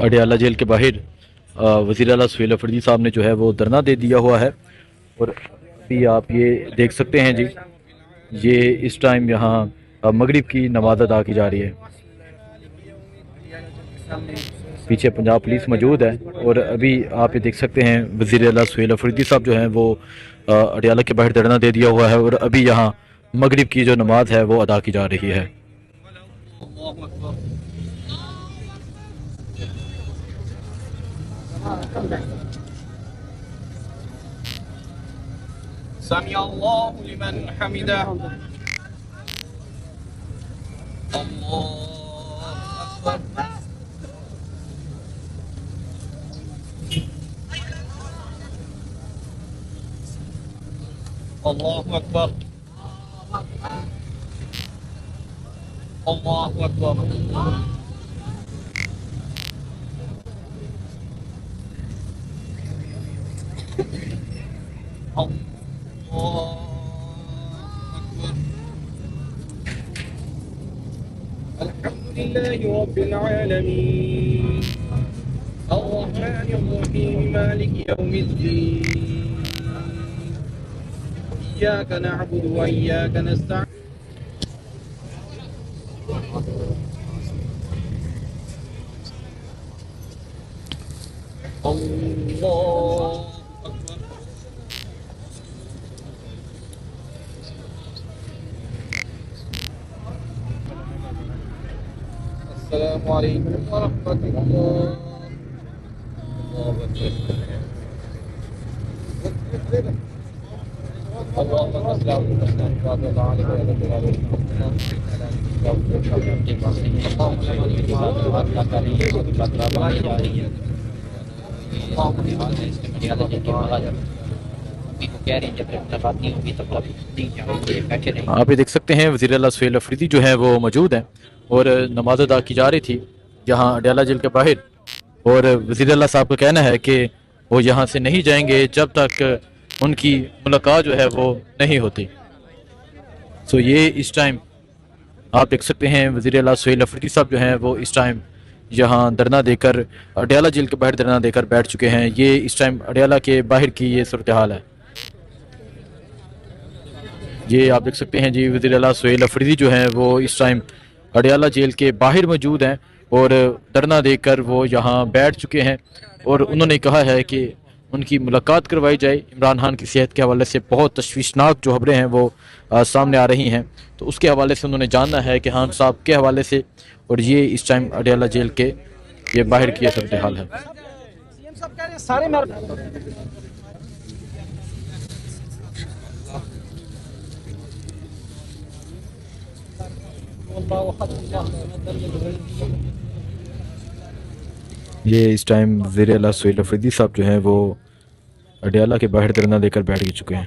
Adiala jail کے باہر وزیر اعلیٰ سہیل افریدی صاحب نے جو ہے وہ دھرنا دے دیا ہوا ہے، اور ابھی آپ یہ دیکھ سکتے ہیں جی، یہ اس ٹائم یہاں مغرب کی نماز ادا کی جا رہی ہے۔ پیچھے پنجاب پولیس موجود ہے، اور ابھی آپ یہ دیکھ سکتے ہیں وزیر اعلیٰ سہیل افریدی صاحب جو ہیں وہ اڈیالہ کے باہر دھرنا دے دیا ہوا ہے، اور ابھی یہاں مغرب کی جو نماز ہے وہ ادا کی جا رہی ہے۔ سمع اللہ لمن حمدہ، اللہ اکبر، اللہ اکبر، اللہ اکبر، الحمد لله رب العالمين الرحمن الرحيم مالك يوم الدين إياك نعبد وإياك نستعين الله أكبر السلام عليكم ورحمة الله آپ یہ دیکھ سکتے ہیں وزیر اعلیٰ سہیل افریدی جو ہیں وہ موجود ہیں، اور نماز ادا کی جا رہی تھی یہاں اڈیالہ جیل کے باہر، اور وزیر اعلیٰ صاحب کا کہنا ہے کہ وہ یہاں سے نہیں جائیں گے جب تک ان کی ملاقات جو ہے وہ نہیں ہوتی۔ سو یہ اس ٹائم آپ دیکھ سکتے ہیں وزیر اعلیٰ سہیل افریدی صاحب جو ہیں وہ اس ٹائم یہاں دھرنا دے کر اڈیالہ جیل کے باہر دھرنا دے کر بیٹھ چکے ہیں۔ یہ اس ٹائم اڈیالہ کے باہر کی یہ صورتحال ہے۔ یہ آپ دیکھ سکتے ہیں جی، وزیر اعلیٰ سہیل افریدی جو ہیں وہ اس ٹائم اڈیالہ جیل کے باہر موجود ہیں، اور دھرنا دے کر وہ یہاں بیٹھ چکے ہیں، اور انہوں نے کہا ہے کہ ان کی ملاقات کروائی جائے۔ عمران خان کی صحت کے حوالے سے بہت تشویشناک جو خبریں ہیں وہ سامنے آ رہی ہیں، تو اس کے حوالے سے انہوں نے جاننا ہے کہ خان صاحب کے حوالے سے، اور یہ اس ٹائم اڈیالہ جیل کے یہ باہر کی صورتحال ہے۔ یہ اس ٹائم وزیر اعلیٰ سہیل افریدی صاحب جو ہیں وہ اڈیالہ کے باہر دھرنا دے کر بیٹھ چکے ہیں۔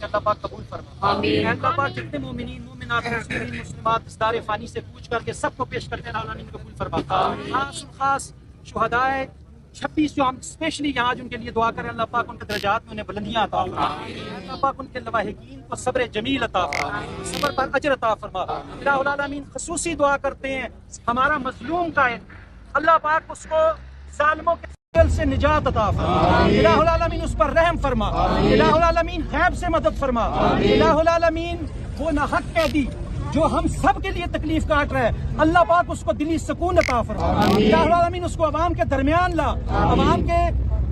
اللہ پاک قبول فرما، آمین۔ اللہ پاک جتنے مومنین مومنات مسلمین مسلمات اس دار فانی سے پوچھ کر کے سب کو پیش کرتے ہیں، اللہ قبول فرما۔ خاص خاص شہدائے 26 جو ہم اسپیشلی یہاں جن کے لیے دعا کریں، اللہ پاک ان کے درجات میں انہیں بلندیاں عطا فرما، اللہ پاک ان کے لواحقین کو صبر جمیل عطا فرما، صبر پر اجر عطا فرما۔ الہ العالمین خصوصی دعا کرتے ہیں ہمارا مظلوم قائد، اللہ پاک اس کو ظالموں کے دل سے نجات عطا فرما، الہ العالمین اس پر رحم فرما، الہ العالمین غیب سے مدد فرما، الہ العالمین وہ ناحق قیدی جو ہم سب کے لیے تکلیف کاٹ رہا ہے، اللہ پاک اس کو دلی سکون عطا فرما، الہ العالمین اس کو عوام کے درمیان لا، عوام کے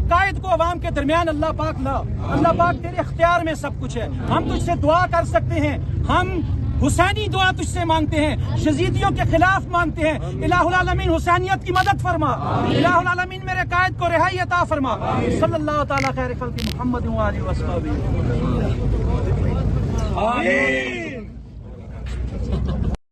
قائد کو عوام کے درمیان اللہ پاک لا۔ اللہ پاک تیرے اختیار میں سب کچھ ہے، ہم تجھ سے دعا کر سکتے ہیں، ہم حسینی دعا تجھ سے مانگتے ہیں، یزیدیوں کے خلاف مانگتے ہیں، الہ العالمین حسینیت کی مدد فرما، الہ العالمین میرے قائد کو رہائی عطا فرما، صلی اللہ تعالیٰ خیر خلق محمد و آلہ وصحبہ آمین۔